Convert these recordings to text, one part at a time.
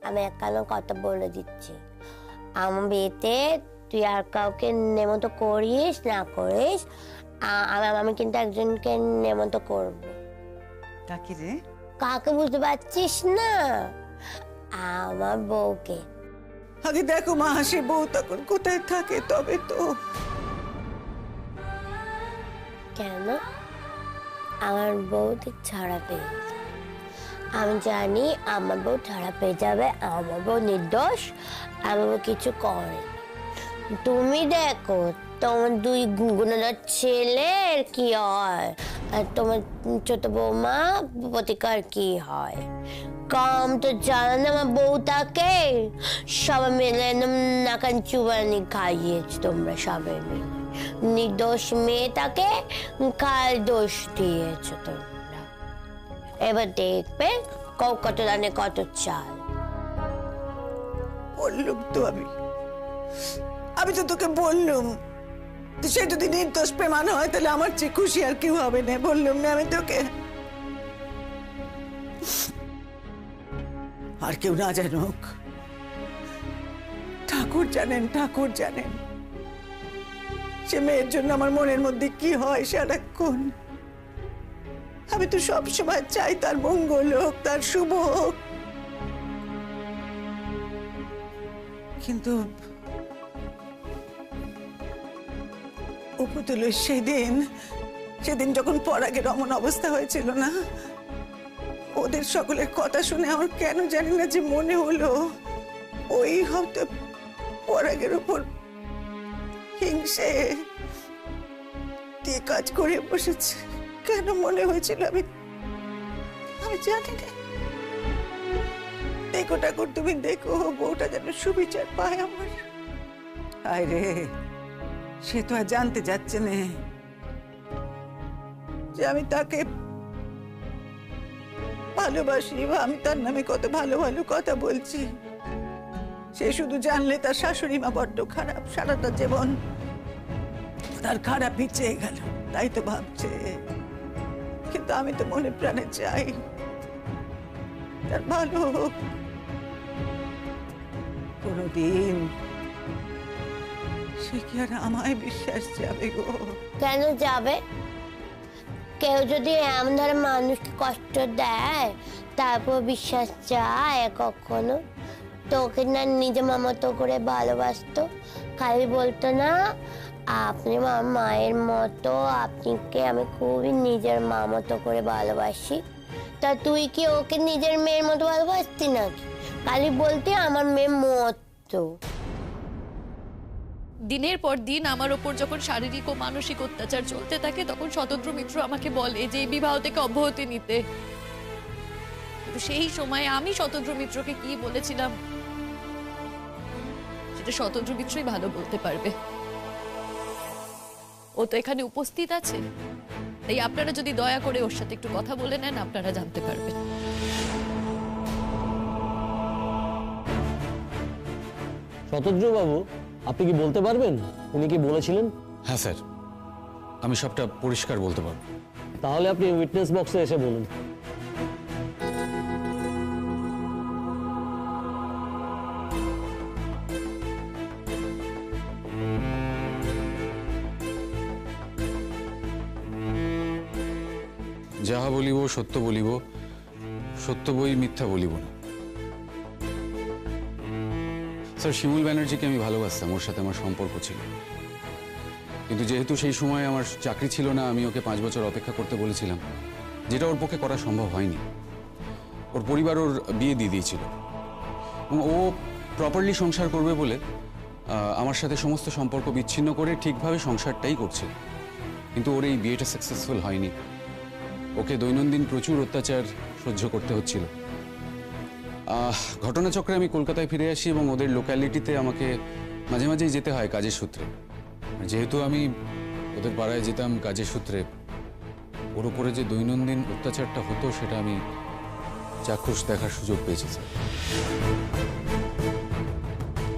আমি একখানা কথা বলে দিচ্ছি, আমার বিয়েতে তুই আর কাউকে নেমন্ত করিস না করিস, আমি কিন্তু একজনকে নেমন্ত করব। কাকে রে? কাকে বুঝতে পারছিস না? আমার বউকে। আগে দেখো মা, সে বউ তখন কোথায় থাকে তবে তো। কেন? আমার বউ ঠিক ছাড়া পেয়ে গেছে। আমি জানি আমার বউ ছাড়া পেয়ে যাবে, আমার বউ নির্দোষ, আমার বউ কিছু করে। তুমি দেখো তোমার দুই গুণধর ছেলের কি হয়, আর তোমার ছোট বৌমা প্রতিকার কি হয়। কম তো জানো না আমার বউটাকে, সবাই মিলে নাকান চুবানি খাইয়েছ তোমরা সবাই মিলে। নির্দোষ মেয়েটাকে কাল দোষ দিয়েছ তোমরা। এবার দেখবে কত দানে কত চাল। বললুম তো আমি তো তোকে বললুম, সে যদি নির্দোষ প্রমাণ হয় তাহলে আমার চেয়ে খুশি আর কেউ হবে না। বললুম না আমি তোকে? আর কেউ না জানুক, ঠাকুর জানেন, ঠাকুর জানেন সে মেয়ের জন্য আমার মনের মধ্যে কি হয় সারাক্ষণ। আমি তো সবসময় চাই তার মঙ্গল হোক, তার শুভ হোক, কিন্তু উপতুল সেদিন যখন পরাগের অমন অবস্থা হয়েছিল না, ওদের সকলের কথা শুনে আমার কেন জানি না যে মনে হলো ওই হয়তো পরাগের উপর হিংসে দিয়ে কাজ করে বসেছে। কেন মনে হয়েছিল আমি জানি না। দেখো ঠাকুর, তুমি দেখো বউটা যেন সুবিচার পায় আমার। আয় রে, সে তো আর জানতে যাচ্ছে না যে আমি তাকে ভালোবাসি বা আমি তার নামে কত ভালো ভালো কথা বলছি। সে শুধু জানলে তার শাশুড়ি মা বড্ড খারাপ, সারাটা জীবন তার খারাপই চেয়ে গেল, তাই তো ভাবছে। কিন্তু আমি তো মনে প্রাণে চাই তার ভালো হোক। কোনদিন সে কি আর আমায় বিশ্বাস যাবে গো? কেন যাবে? কেউ যদি এমন ধরে মানুষকে কষ্ট দেয় তারপর বিশ্বাস যায় কখনো? তোকে না নিজে মামাতো করে ভালোবাসতো, খালি বলতো না আপনি আমার মায়ের মতো, আপনাকে আমি খুবই নিজের মামাতো করে ভালোবাসি। তা তুই কি ওকে নিজের মেয়ের মতো ভালোবাসতি নাকি? খালি বলতে আমার মেয়ে মতো। দিনের পর দিন আমার ওপর যখন শারীরিক ও মানসিক অত্যাচার চলতে থাকে তখন স্বতন্ত্র মিত্র আমাকে বলে যে এই বিবাহ থেকে অব্যাহতি নিতে। কিন্তু সেই সময় আমি স্বতন্ত্র মিত্রকে কি বলেছিলাম সেটা স্বতন্ত্র মিত্রই ভালো বলতে পারবে। ও তো এখানে উপস্থিত আছে, তাই আপনারা যদি দয়া করে ওর সাথে একটু কথা বলে নেন আপনারা জানতে পারবেন। শতদ্রু বাবু, আপনি কি বলতে পারবেন উনি কি বলেছিলেন? হ্যাঁ স্যার, আমি সবটা পরিষ্কার বলতে পারবো। তাহলে আপনি উইটনেস বক্সে এসে বলুন। যাহা বলিব সত্য বলিব, সত্য বই মিথ্যা বলিব না। স্যার, শিমুল ব্যানার্জিকে আমি ভালোবাসতাম, ওর সাথে আমার সম্পর্ক ছিল। কিন্তু যেহেতু সেই সময় আমার চাকরি ছিল না, আমি ওকে 5 বছর অপেক্ষা করতে বলেছিলাম, যেটা ওর পক্ষে করা সম্ভব হয়নি। ওর পরিবার ওর বিয়ে দিয়ে দিয়েছিল এবং ও প্রপারলি সংসার করবে বলে আমার সাথে সমস্ত সম্পর্ক বিচ্ছিন্ন করে ঠিকভাবে সংসারটাই করছিল। কিন্তু ওর এই বিয়েটা সাকসেসফুল হয়নি। ওকে দৈনন্দিন প্রচুর অত্যাচার সহ্য করতে হচ্ছিল। ঘটনাচক্রে আমি কলকাতায় ফিরে আসি এবং ওদের লোক্যালিটিতে আমাকে মাঝে মাঝেই যেতে হয় কাজের সূত্রে। যেহেতু আমি ওদের পাড়ায় যেতাম কাজের সূত্রে, ওর উপরে যে দৈনন্দিন অত্যাচারটা হতো সেটা আমি চাক্ষুষ দেখার সুযোগ পেয়েছি স্যার।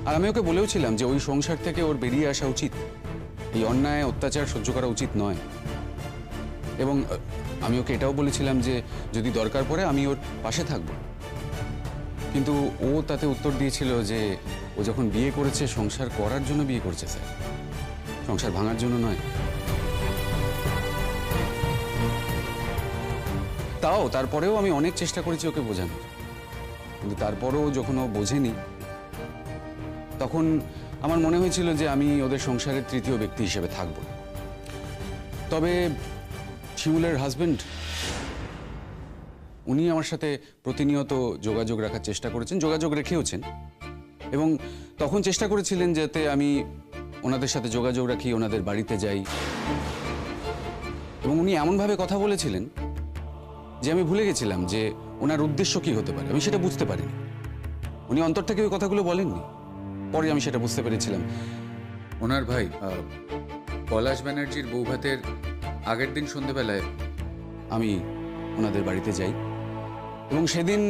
আর আমি ওকে বলেওছিলাম যে ওই সংসার থেকে ওর বেরিয়ে আসা উচিত, এই অন্যায় অত্যাচার সহ্য করা উচিত নয়। এবং আমি ওকে এটাও বলেছিলাম যে যদি দরকার পড়ে আমি ওর পাশে থাকবো। কিন্তু ও তাতে উত্তর দিয়েছিল যে ও যখন বিয়ে করেছে সংসার করার জন্য বিয়ে করছে স্যার, সংসার ভাঙার জন্য নয়। তাও তারপরেও আমি অনেক চেষ্টা করেছি ওকে বোঝানোর, কিন্তু তারপরেও যখন ও বোঝেনি তখন আমার মনে হয়েছিল যে আমি ওদের সংসারের তৃতীয় ব্যক্তি হিসেবে থাকব। তবে শিমুলের হাজবেন্ড উনি আমার সাথে প্রতিনিয়ত যোগাযোগ রাখার চেষ্টা করেছেন, যোগাযোগ রেখেওছেন, এবং তখন চেষ্টা করেছিলেন যাতে আমি ওনাদের সাথে যোগাযোগ রাখি, ওনাদের বাড়িতে যাই। এবং উনি এমনভাবে কথা বলেছিলেন যে আমি ভুলে গেছিলাম যে ওনার উদ্দেশ্য কি হতে পারে, আমি সেটা বুঝতে পারিনি। উনি অন্তর থেকে ওই কথাগুলো বলেননি, পরে আমি সেটা বুঝতে পেরেছিলাম। ওনার ভাই পলাশ ব্যানার্জির বৌভাতের আগের দিন সন্ধ্যেবেলায় আমি ওনাদের বাড়িতে যাই, এবং সেদিন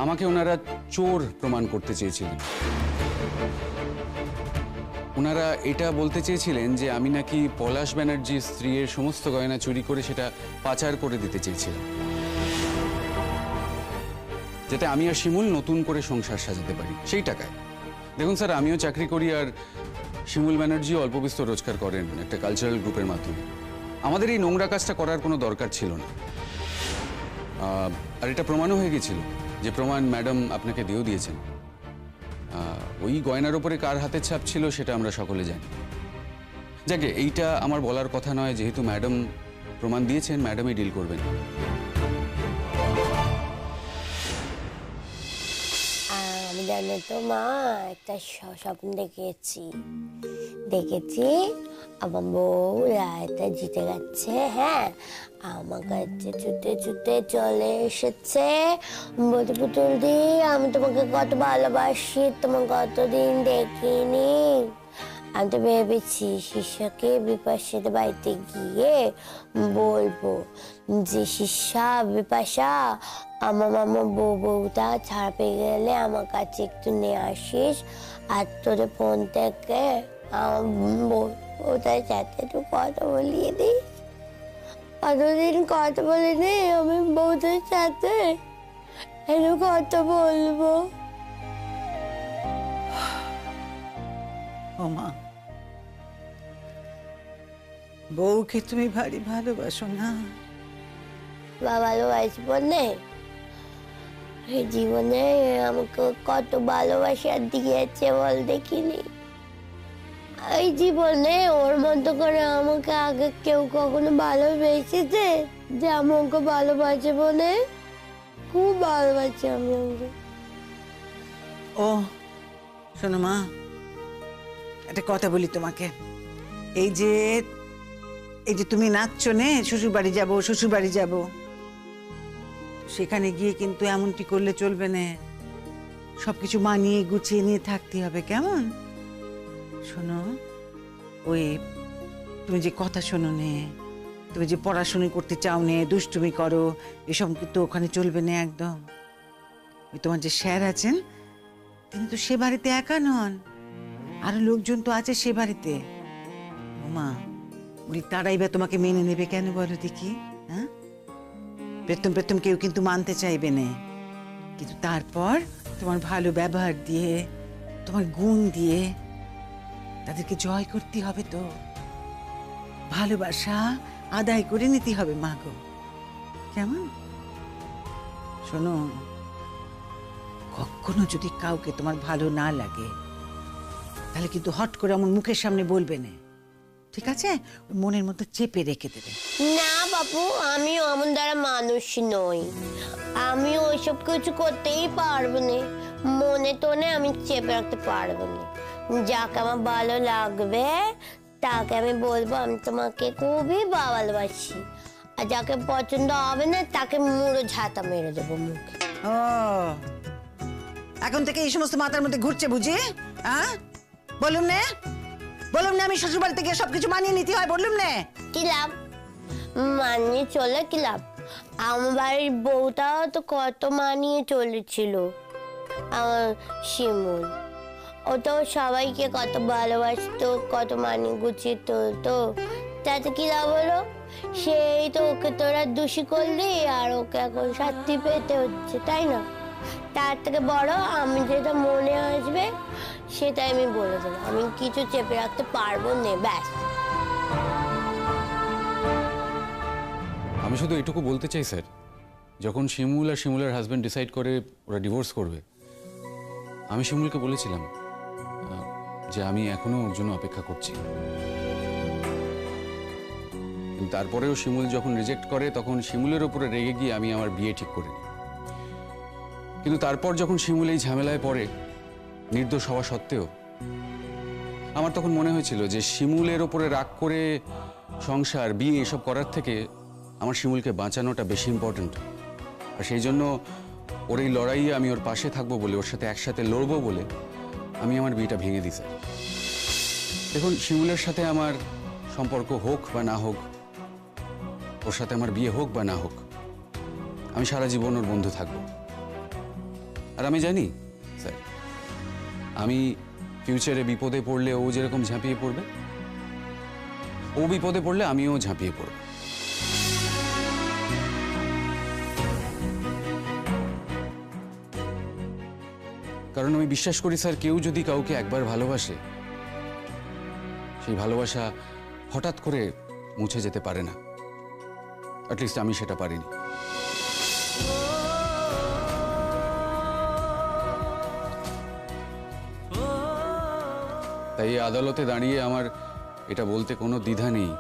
আমাকে ওনারা চোর প্রমাণ করতে চেয়েছিলেন। ওনারা এটা বলতে চেয়েছিলেন যে আমি নাকি পলাশ ব্যানার্জির স্ত্রীর সমস্ত গয়না চুরি করে সেটা পাচার করে দিতে চেয়েছিলাম, যাতে আমি আর শিমুল নতুন করে সংসার সাজাতে পারি সেই টাকায়। দেখুন স্যার, আমিও চাকরি করি আর শিমুল ব্যানার্জিও অল্প বিস্তর রোজগার করেন একটা কালচারাল গ্রুপের মাধ্যমে। আমাদের এই নোংরা কাজটা করার কোনো দরকার ছিল না। আর এটা প্রমাণও হয়ে গেছিল, যে প্রমাণ ম্যাডাম আপনাকে দিয়েও দিয়েছেন। ওই গয়নার উপরে কার হাতের ছাপ ছিল সেটা আমরা সকলে জানি। যাকে এইটা আমার বলার কথা নয়, যেহেতু ম্যাডাম প্রমাণ দিয়েছেন, ম্যাডামই ডিল করবেন। আমি জানো তো মা, একটা স্বপ্ন দেখেছি আমার বউ রায়তা জিতে গেছে। হ্যাঁ, আমার কাছে ছুটে ছুটে চলে এসেছে, বলতে পুতুল দি আমি তোমাকে কত ভালোবাসি, তোমার কতদিন দেখিনি। আমি তো ভেবেছি শিষ্যাকে বিপাশাদের বাড়িতে গিয়ে বলবো যে শিষ্যা বিপাশা আমার বউটা ছাড়া পেয়ে গেলে আমার কাছে একটু নিয়ে আসিস, আর তোদের ফোন থেকে আমার বউটার সাথে একটু কথা বলিয়ে দিস। কতদিন কথা বলিনি আমি বউটার সাথে, একটু কথা বলবো। ও মা, বউকে তুমি ভারী ভালোবাসো না? বা ভালোবাসি বলে এই জীবনে আমাকে কত ভালোবাসা দিয়েছে বল দেখিনি। এই জীবনে ওর মতো করে আমাকে আগে কেউ কখনো ভালোবেসেছে যে আমাকে ভালোবাসে বলে? খুব ভালোবাসি আমি ওকে। ও শোনো মা, একটা কথা বলি তোমাকে। এই যে তুমি নাচছো নে শ্বশুর বাড়ি যাবো, সেখানে গিয়ে কিন্তু এমনটি করলে চলবে না। সবকিছু মানিয়ে গুছিয়ে নিয়ে থাকতে হবে, কেমন? শোনো, ওই তুমি যে কথা শোনো নে, তুমি যে পড়াশুনো করতে চাও নে, দুষ্টুমি করো, এসব কিন্তু ওখানে চলবে না একদম। ওই তোমার যে স্যার আছেন, তিনি তো সে বাড়িতে একা নন, আরো লোকজন তো আছে সে বাড়িতে। মা, উনি তারাই বা তোমাকে মেনে নেবে কেন বলো দেখি? হ্যাঁ, প্রথম কেউ কিন্তু মানতে চাইবে না, কিন্তু তারপর তোমার ভালো ব্যবহার দিয়ে, তোমার গুণ দিয়ে তাদেরকে জয় করতে হবে। তো ভালোবাসা আদায় করে নিতে হবে মা গো, কেমন? শোনো, কখনো যদি কাউকে তোমার ভালো না লাগে তাহলে কিন্তু হট করে আমার মুখের সামনে বলবে না, ঠিক আছে? মনের মধ্যে চেপে রেখে দেবে। না বাপু, আমি অমন দ্বারা মানুষ নই, আমি ওইসব কিছু করতেই পারবো না। মনে তোনে আমি চেপে রাখতে পারবো না। যাকে আমার ভালো লাগবে তাকে আমি বলবো আমি তোমাকে খুবই ভালোবাসি, আর যাকে পছন্দ হবে না তাকে মুড়ো ঝাঁটা মেরে দেবো মুখে। ও, এখন থেকে এই সমস্ত মাথার মধ্যে ঘুরছে বুঝি? হ্যাঁ, বলুন না আমি শ্বশুর বাড়িতে গিয়ে সবকিছু মানিয়ে নিতে হয়, বললুম না? কি লাভ মানিয়ে চলে, কি লাভ? আমার বাড়ির বউটাও তো কত মানিয়ে চলেছিল, আমার শিমুল। ও তো সবাইকে কত ভালোবাসতো, কত মানিয়ে গুছিয়ে তুলতো, তাতে কি লাভ হলো? সেই তো ওকে তোরা দোষী করলি, আর ওকে এখন শাস্তি পেতে হচ্ছে, তাই না? তার থেকে বড় আমি যেটা মনে আসবে সেটাই আমি বলে দেবো, আমি কিছু চেপে রাখতে পারবো না, ব্যাস। আমি শুধু এটুকু বলতে চাই স্যার, যখন শিমুল আর শিমুলের হাজবেন্ড ডিসাইড করে ওরা ডিভোর্স করবে, আমি শিমুলকে বলেছিলাম যে আমি এখনো ওর জন্য অপেক্ষা করছি। কিন্তু তারপরেও শিমুল যখন রিজেক্ট করে তখন শিমুলের উপরে রেগে গিয়ে আমি আমার বিয়ে ঠিক করে নিই। কিন্তু তারপর যখন শিমুল এই ঝামেলায় পড়ে, নির্দোষ হওয়া সত্ত্বেও, আমার তখন মনে হয়েছিল যে শিমুলের ওপরে রাগ করে সংসার বিয়ে এসব করার থেকে আমার শিমুলকে বাঁচানোটা বেশি ইম্পর্ট্যান্ট। আর সেই জন্য ওর এই লড়াইয়ে আমি ওর পাশে থাকবো বলে, ওর সাথে একসাথে লড়বো বলে আমি আমার বিয়েটা ভেঙে দিই স্যার। দেখুন, শিমুলের সাথে আমার সম্পর্ক হোক বা না হোক, ওর সাথে আমার বিয়ে হোক বা না হোক, আমি সারা জীবন ওর বন্ধু থাকবো। আর আমি জানি স্যার, আমি ফিউচারে বিপদে পড়লে ও যেরকম ঝাঁপিয়ে পড়বে, ও বিপদে পড়লে আমিও ঝাঁপিয়ে পড়ব। কারণ আমি বিশ্বাস করি স্যার, কেউ যদি কাউকে একবার ভালোবাসে, সেই ভালোবাসা হঠাৎ করে মুছে যেতে পারে না। অ্যাটলিস্ট আমি সেটা পারিনি। তাই এই আদালতে দাঁড়িয়ে আমার এটা বলতে কোনো দ্বিধা নেই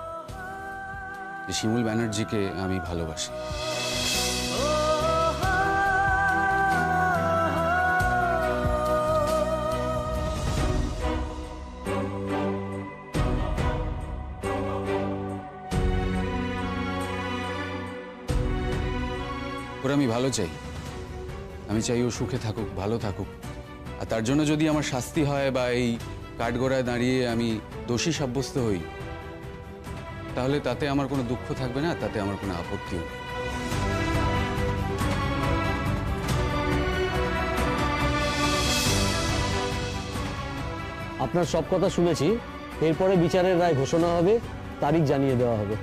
যে শিমুল ব্যানার্জিকে আমি ভালোবাসি। ওর আমি ভালো চাই, আমি চাই ও সুখে থাকুক, ভালো থাকুক। আর তার জন্য যদি আমার শাস্তি হয় বা এই কাঠগড়ায় দাঁড়িয়ে আমি দোষী সাব্যস্ত হই, তাহলে তাতে আমার কোনো দুঃখ থাকবে না, তাতে আমার কোনো আপত্তিও নেই। আপনার সব কথা শুনেছি, এরপরে বিচারের রায় ঘোষণা হবে, তারিখ জানিয়ে দেওয়া হবে।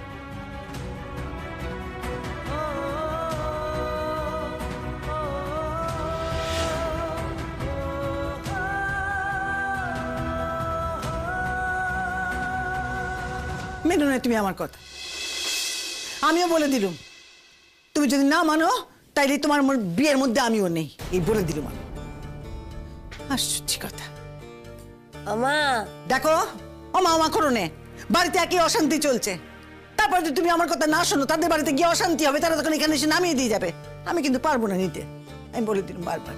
মেনো না তুমি আমার কথা, আমিও বলে দিলুম, তুমি যদি না মানো তাইলে তোমার বিয়ের মধ্যে আমিও নেই, এই বলে দিলুম আমি। আশ্চর্য কথা। আমা, দেখো, অমা অমা করো নে, বাড়িতে একই অশান্তি চলছে। তারপর যদি তুমি আমার কথা না শোনো, তাদের বাড়িতে গিয়ে অশান্তি হবে, তারা তখন এখানে এসে নামিয়ে দিয়ে যাবে। আমি কিন্তু পারবো না নিতে, আমি বলে দিলাম বারবার।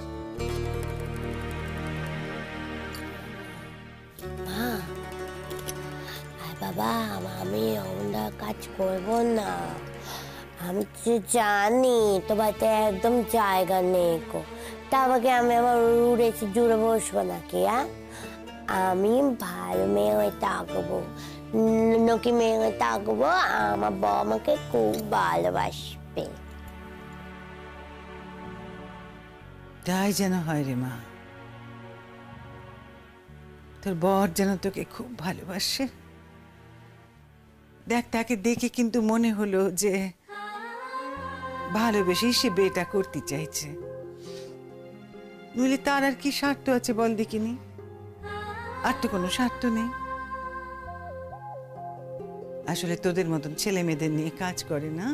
বাবা, আমি অমনটা কাজ করব না। আমি তো জানি তোমাতে একদম জায়গা নেই গো, তা আমাকে আমি আবার উড়ে এসে জুড়ে বসবো নাকি? আমি ভালো মেয়ে হয়ে থাকবো, নকি মেয়ে হয়ে থাকবো, আমার বউ আমাকে খুব ভালোবাসবে। তাই যেন হয় রে মা, তোর বর যেন তোকে খুব ভালোবাসে। দেখ, তাকে দেখে কিন্তু মনে হলো যে ভালোবেসেই সে বিয়েটা করতে চাইছে। নইলে তার আর কি স্বার্থ আছে বল দেখিনি? আর তো কোনো স্বার্থ নেই। আসলে তোদের মতন ছেলে মেয়েদের নিয়ে কাজ করে না,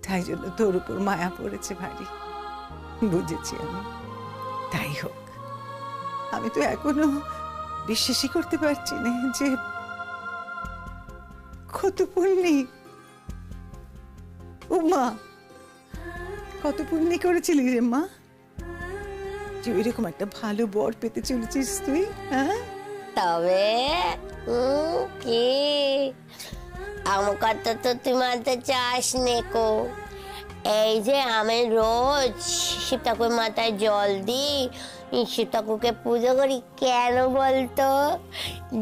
তাই জন্য তোর উপর মায়া পড়েছে ভারী। বুঝেছি আমি। তাই হোক, আমি তো এখনো বিশ্বাসই করতে পারছি না যে কত পুণ্যি, ও মা, কত পুণ্যি করেছিলি রে মা, যে এরকম একটা ভালো বর পেতে চলেছিস তুই। হ্যাঁ, তবে কি আমার কথা তো তুই মানতে চাস নেকো। এই যে আমি রোজ শিব ঠাকুর মাথায় জল দিই, শিব ঠাকুরকে পুজো করি, কেন বলতো?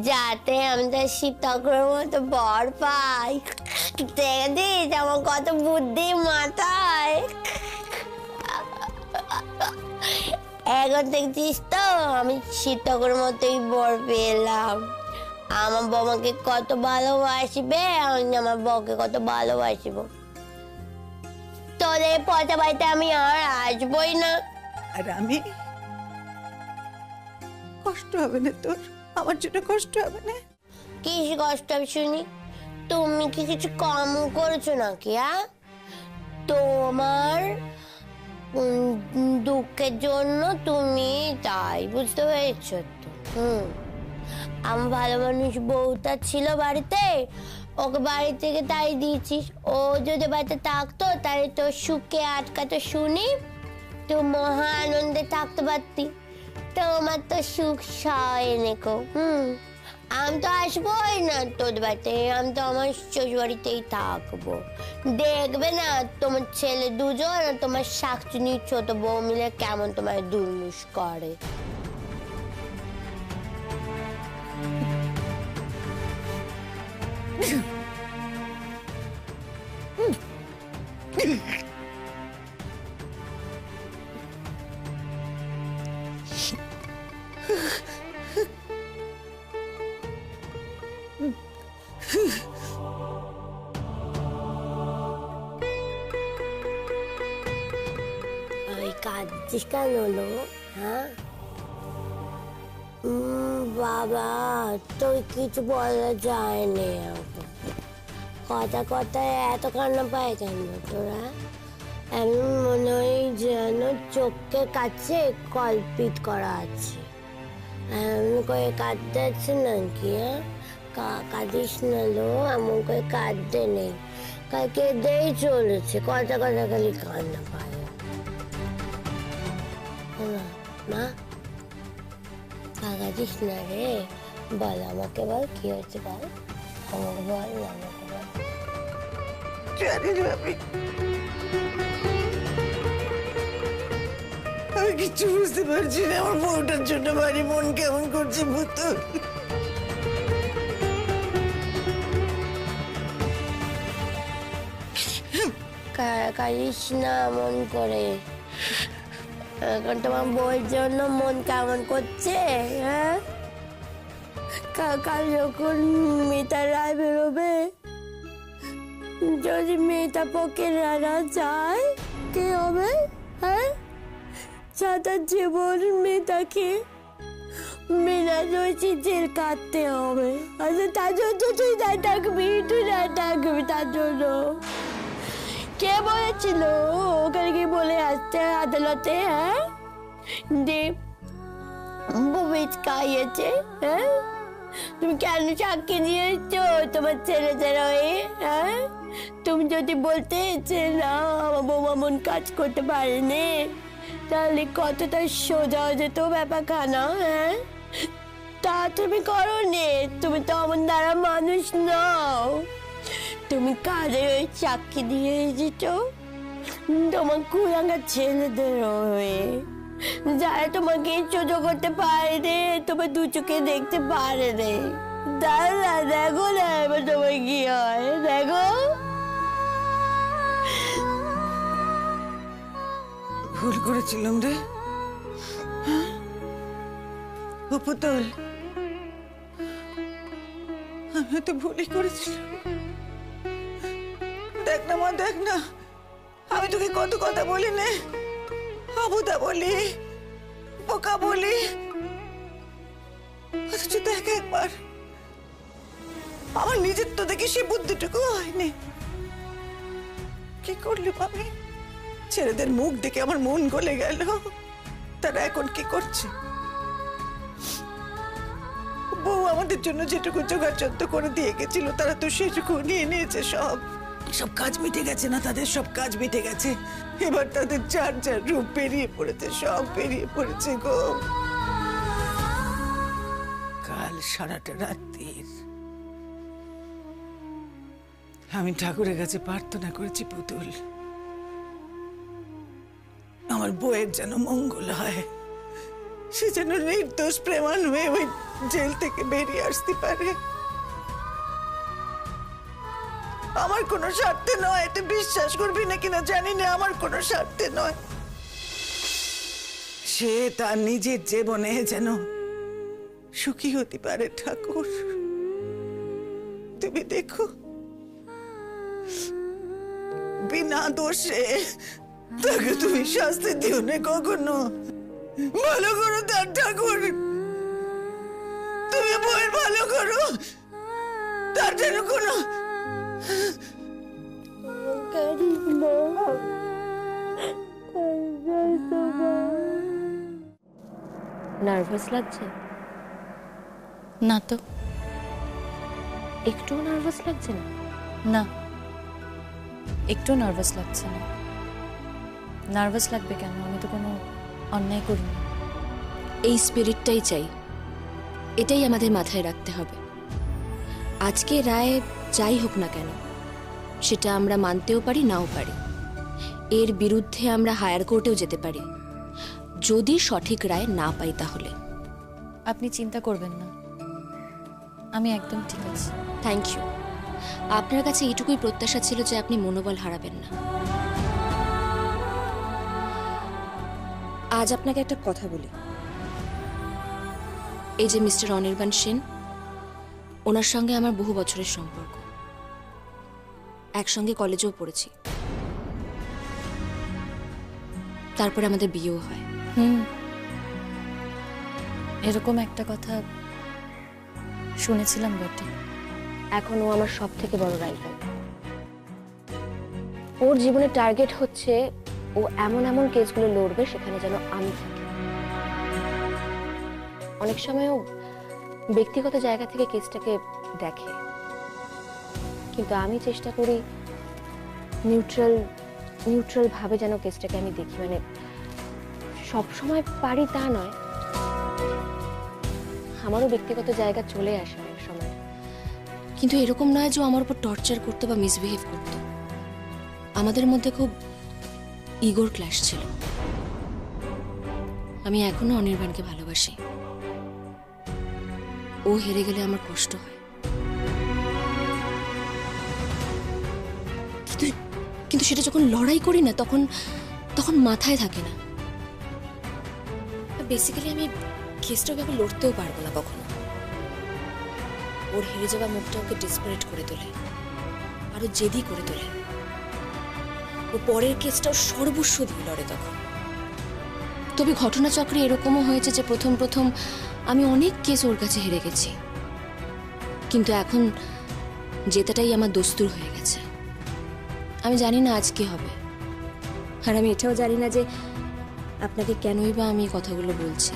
যাতে আমি তো শিব ঠাকুরের মতো বর পাই। দেখেছিস আমার কত বুদ্ধি মাথায়। এখন দেখছিস তো আমি শিব ঠাকুরের মতোই বর পেলাম। আমার বৌমাকে কত ভালোবাসবে, আমি আমার বউকে কত ভালোবাসবো। তো তোদের পচা বাড়িতে আমি আর আসবই না। আর আমি, কষ্ট হবে না তোর? আমার জন্য কষ্ট হবে না? কি কষ্ট হবে শুনি? তুমি কি কিছু কম করেছো নাকি? তোমার দুঃখের জন্য তুমি তাই বুঝতে পেরেছো তো? আমার ভালো মানুষ বউটা ছিল বাড়িতে, ওকে বাড়ি থেকে তাই দিয়েছিস। ও যদি বাড়িতে থাকতো তাহলে তোর সুখে আটকাতো শুনি, তুই মহা আনন্দে থাকতে পারতি। তোমার তো সুখ এনে কো। আমি তো আসবোই না তোর বাড়িতে, আমি তো আমার শ্বশুর বাড়িতেই থাকবো। দেখবে না তোমার ছেলে দুজন আর তোমার শাকচুনি ছোট বউ মিলে কেমন তোমার দুর্মুষ করে। কাঁদছিস কেন হলো? বাবা তোর কিছু বলা যায়নি, কথা কথায় এত কান্না পায় কেন তোরা? এমন মনে হয় যেন চোখের কাছে কল্পিত করা আছে, এমন করে কাঁদতে আছে নাকি? কাঁদিস না লো, এমন করে কাঁদতে নেই, কেঁদেই চলেছে, কথা কথা খালি কান্না পায়। মা কাঁদিস না রে, বল আমাকে, বল কি হয়েছে, বল আমাকে, বল আমাকে বল। আমি কিচ্ছু বুঝতে পারছি না, আমার বউটার জন্য বাড়ি মন কেমন করছে পুতুল। কাঁদিস না মন করে, এখন তোমার বউয়ের জন্য মন কেমন করছে? কাল যখন মিতা রায় বেরোবে, যদি মেয়েটা পক্ষে রানা যায় কে হবে? সারা জীবন মেয়েটাকে বিনা দোষী জেল কাটতে হবে। আচ্ছা তার জন্য তুই না থাকবি, তুই না থাকবি তার জন্য। কে বলেছিল ওখানে কি বলে আসতে আদালতে? দেব বমিজ খাইয়েছে। তুমি কেন সাক্ষী নিয়েছো তোমার ছেলেদের হয়ে? তুমি যদি বলতে যে না আমার বৌমা মন কাজ করতে পারেনি, তাহলে কতটা সোজা হয়ে যেত ব্যাপারখানা। তা তুমি করো নে, তুমি তো আমার দ্বারা মানুষ নও। তুমি কাজে ওই সাক্ষী দিয়ে যেত তোমার কুলাঙ্গার ছেলেদের হয়ে, যারা তোমাকে সহ্য করতে পারে রে, তোমার দু চোখে দেখতে পারে রে। দাঁড়া দেখো না এবার তোমার কি হয়, দেখো। ভুল করেছিলাম রে পুতুল, আমি তো ভুলই করেছিলাম। দেখ না মা, দেখ না, আমি তোকে কত কথা বলি নে, অবুদা বলি, বোকা বলি, অথচ দেখ একবার আমার নিজের তো দেখি সে বুদ্ধিটুকু হয়নি। কি করলি আমি? ছেলেদের মুখ দেখে আমার মন গলে গেল। তারা এখন কি করছে? বউ আমাদের জন্য যেটুকু জোগাড় করে দিয়ে গেছিল তারা তো সেটুকু নিয়ে নিয়েছে। সব কাজ মিটে গেছে না তাদের? সব কাজ মিটে গেছে। এবার তাদের যার যার রূপ বেরিয়ে পড়েছে, সব বেরিয়ে পড়েছে গো। কাল সারাটা রাত্রির আমি ঠাকুরের কাছে প্রার্থনা করেছি পুতুল, আমার বউয়ের যেন মঙ্গল হয়, সে যেন নির্দোষ প্রমাণ হয়ে ওই জেল থেকে বেরিয়ে আসতে পারে। আমার কোনো স্বার্থে নয়, তুই বিশ্বাস করবি না কিনা জানি না, আমার কোনো স্বার্থে নয়। সে তার নিজের জীবনে যেন সুখী হতে পারে। ঠাকুর তুমি দেখো, বিনা দোষে তাকে তুমি শাস্তি দিও না কখনো। ভালো করো তার ঠাকুর, তুমি বইয়ের ভালো করো, তার যেন কোনো নার্ভাস লাগছে? না তো, একটু নার্ভাস লাগছে না? না, একটু নার্ভাস লাগছে না। নার্ভাস লাগবে কেন? আমি তো কোনো অন্যায় করিনি। এই স্পিরিটটাই চাই, এটাই আমাদের মাথায় রাখতে হবে। আজকে রায় যাই হোক না কেন, সেটা আমরা মানতেও পারি নাও পারি। এর বিরুদ্ধে আমরা হায়ার কোর্টেও যেতে পারি, যদি সঠিক রায় না পাই তাহলে। আপনি চিন্তা করবেন না, আমি একদম ঠিক আছি। Thank you. আপনার কাছে এইটুকুই প্রত্যাশা ছিল যে আপনি মনোবল হারাবেন না। আজ আপনাকে একটা কথা বলি। এই যে মিস্টার অনির্বাণ সেন, ওনার সঙ্গে আমার বহু বছরের সম্পর্ক। একসঙ্গে কলেজেও পড়েছি, তারপরে আমাদের বিয়েও হয়। এরকম একটা কথা শুনেছিলাম বটে। এখন ও আমার সব থেকে বড় রাইভাল। ওর জীবনের টার্গেট হচ্ছে ও এমন এমন কেসগুলো লড়বে সেখানে যেন আমি থাকি। অনেক সময় ও ব্যক্তিগত জায়গা থেকে কেসটাকে দেখে, কিন্তু আমি চেষ্টা করি নিউট্রাল ভাবে যেন কেসটাকে আমি দেখি। মানে সব সময় পারি তা নয়, আমারও ব্যক্তিগত জায়গা চলে আসে অনেক সময়। কিন্তু এরকম নয় যে ও আমার উপর টর্চার করতো বা মিসবিহেভ করতো। আমাদের মধ্যে খুব ইগোর ক্ল্যাশ ছিল। আমি এখনো অনির্বাণকে ভালোবাসি। ও হেরে গেলে আমার কষ্ট হয়, কিন্তু সেটা যখন লড়াই করি না তখন মাথায় থাকে না। বেসিক্যালি আমি কেসটা ভাবে লড়তেও পারবো না কখনো। ওর হেরে যাওয়া মুখটা ওকে ডেসপারেট করে তোলে, আরো জেদি করে তোলে। ও পরের কেসটাও সর্বস্ব দিয়ে লড়ে তখন। তবে ঘটনাচক্রে এরকমও হয়েছে যে প্রথম আমি অনেক কেস ওর কাছে হেরে গেছি, কিন্তু এখন জেতাটাই আমার দস্তুর হয়ে গেছে। আমি জানি না আজ কি হবে, আর আমি এটাও জানি না যে আপনাকে কেনই বা আমি এই কথাগুলো বলছি।